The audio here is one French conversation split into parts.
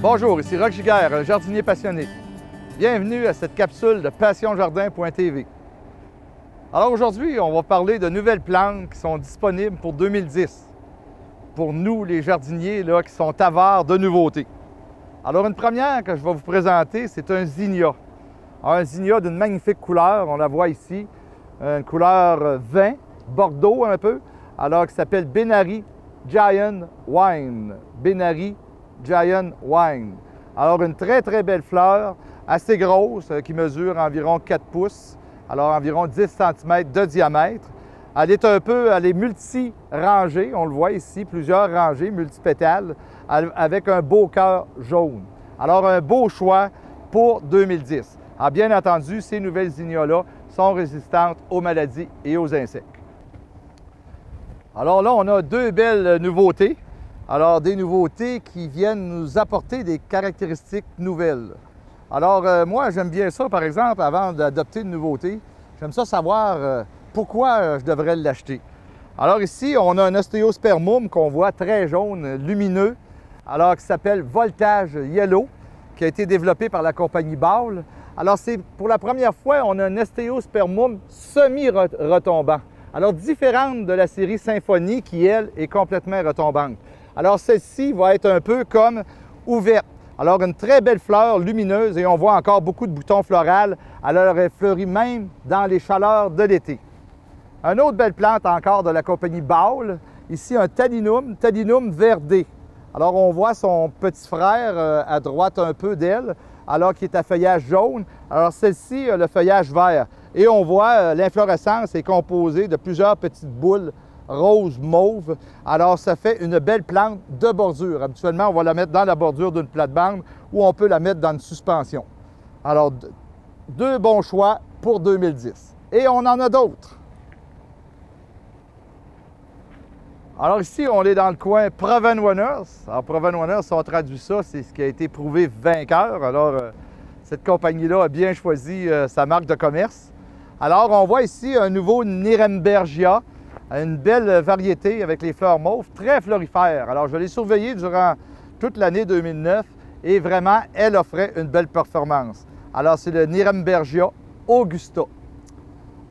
Bonjour, ici Roch Giguère, un jardinier passionné. Bienvenue à cette capsule de passionjardin.tv. Alors aujourd'hui, on va parler de nouvelles plantes qui sont disponibles pour 2010. Pour nous, les jardiniers là, qui sont avares de nouveautés. Alors une première que je vais vous présenter, c'est un zinnia. Alors, un zinnia d'une magnifique couleur, on la voit ici, une couleur vin, bordeaux un peu, alors qui s'appelle Benary Giant Wine. Benary Giant Wine. Alors une très belle fleur, assez grosse, qui mesure environ 4 pouces, alors environ 10 cm de diamètre. Elle est multi-rangée, on le voit ici, plusieurs rangées, multipétales, avec un beau cœur jaune. Alors un beau choix pour 2010. Alors, bien entendu, ces nouvelles zinnias-là sont résistantes aux maladies et aux insectes. Alors là, on a deux belles nouveautés. Alors, des nouveautés qui viennent nous apporter des caractéristiques nouvelles. Alors, moi, j'aime bien ça, par exemple, avant d'adopter une nouveauté, j'aime ça savoir pourquoi je devrais l'acheter. Alors ici, on a un ostéospermum qu'on voit très jaune, lumineux, alors qui s'appelle Voltage Yellow, qui a été développé par la compagnie Ball. Alors, c'est pour la première fois, on a un ostéospermum semi-retombant. Alors, différente de la série Symphonie, qui, elle, est complètement retombante. Alors, celle-ci va être un peu comme ouverte. Alors, une très belle fleur lumineuse et on voit encore beaucoup de boutons floraux. Alors, elle fleurit même dans les chaleurs de l'été. Une autre belle plante encore de la compagnie Ball, ici un Talinum verdé. Alors, on voit son petit frère à droite un peu d'elle, alors qui est à feuillage jaune. Alors, celle-ci a le feuillage vert. Et on voit l'inflorescence est composée de plusieurs petites boules rose-mauve. Alors, ça fait une belle plante de bordure. Habituellement, on va la mettre dans la bordure d'une plate-bande ou on peut la mettre dans une suspension. Alors, deux bons choix pour 2010. Et on en a d'autres. Alors ici, on est dans le coin Proven Winners. Alors, Proven Winners, si on traduit ça, c'est ce qui a été prouvé vainqueur. Alors, cette compagnie-là a bien choisi sa marque de commerce. Alors, on voit ici un nouveau Nirenbergia, une belle variété avec les fleurs mauves, très florifère. Alors, je l'ai surveillée durant toute l'année 2009 et vraiment, elle offrait une belle performance. Alors, c'est le Nirenbergia Augusta.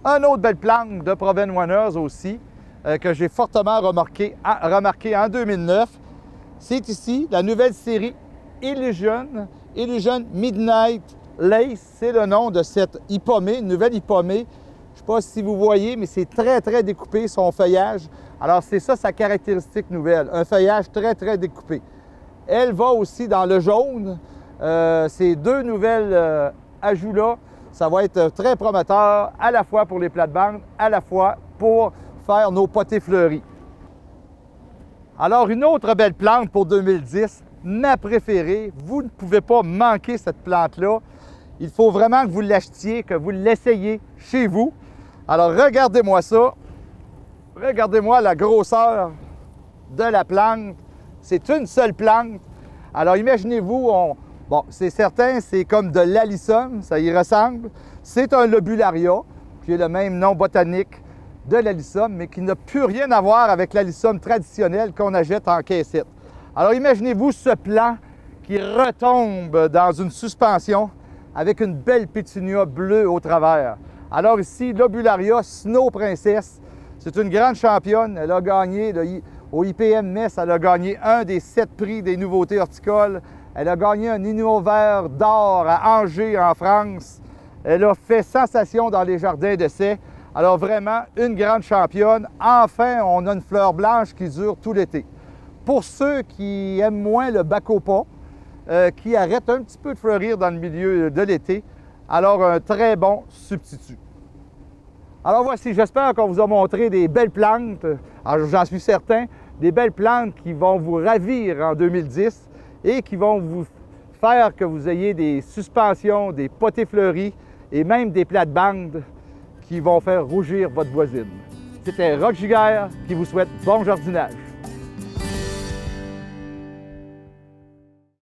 Une autre belle plante de Proven Winners aussi, que j'ai fortement remarqué en 2009, c'est ici la nouvelle série Illusion Midnight Lace. C'est le nom de cette hippomée, une nouvelle hippomée. Je ne sais pas si vous voyez, mais c'est très découpé son feuillage. Alors, c'est ça sa caractéristique nouvelle, un feuillage très découpé. Elle va aussi dans le jaune. Ces deux nouvelles ajouts-là, ça va être très prometteur à la fois pour les plates-bandes, à la fois pour faire nos potées fleuries. Alors, une autre belle plante pour 2010, ma préférée. Vous ne pouvez pas manquer cette plante-là. Il faut vraiment que vous l'achetiez, que vous l'essayiez chez vous. Alors, regardez-moi ça. Regardez-moi la grosseur de la plante. C'est une seule plante. Alors, imaginez-vous, bon, c'est certain, c'est comme de l'Alyssum, ça y ressemble. C'est un lobularia, qui est le même nom botanique de l'Alyssum, mais qui n'a plus rien à voir avec l'Alyssum traditionnel qu'on achète en caissette. Alors, imaginez-vous ce plant qui retombe dans une suspension avec une belle pétunia bleue au travers. Alors ici, Lobularia Snow Princess, c'est une grande championne. Elle a gagné, au IPM Metz, elle a gagné un des 7 prix des nouveautés horticoles. Elle a gagné un Innovaire d'or à Angers, en France. Elle a fait sensation dans les jardins d'essai. Alors vraiment, une grande championne. Enfin, on a une fleur blanche qui dure tout l'été. Pour ceux qui aiment moins le bacopa, qui arrête un petit peu de fleurir dans le milieu de l'été, alors un très bon substitut. Alors voici, j'espère qu'on vous a montré des belles plantes, j'en suis certain, des belles plantes qui vont vous ravir en 2010 et qui vont vous faire que vous ayez des suspensions, des potées fleuries et même des plates-bandes qui vont faire rougir votre voisine. C'était Roch Giguère qui vous souhaite bon jardinage.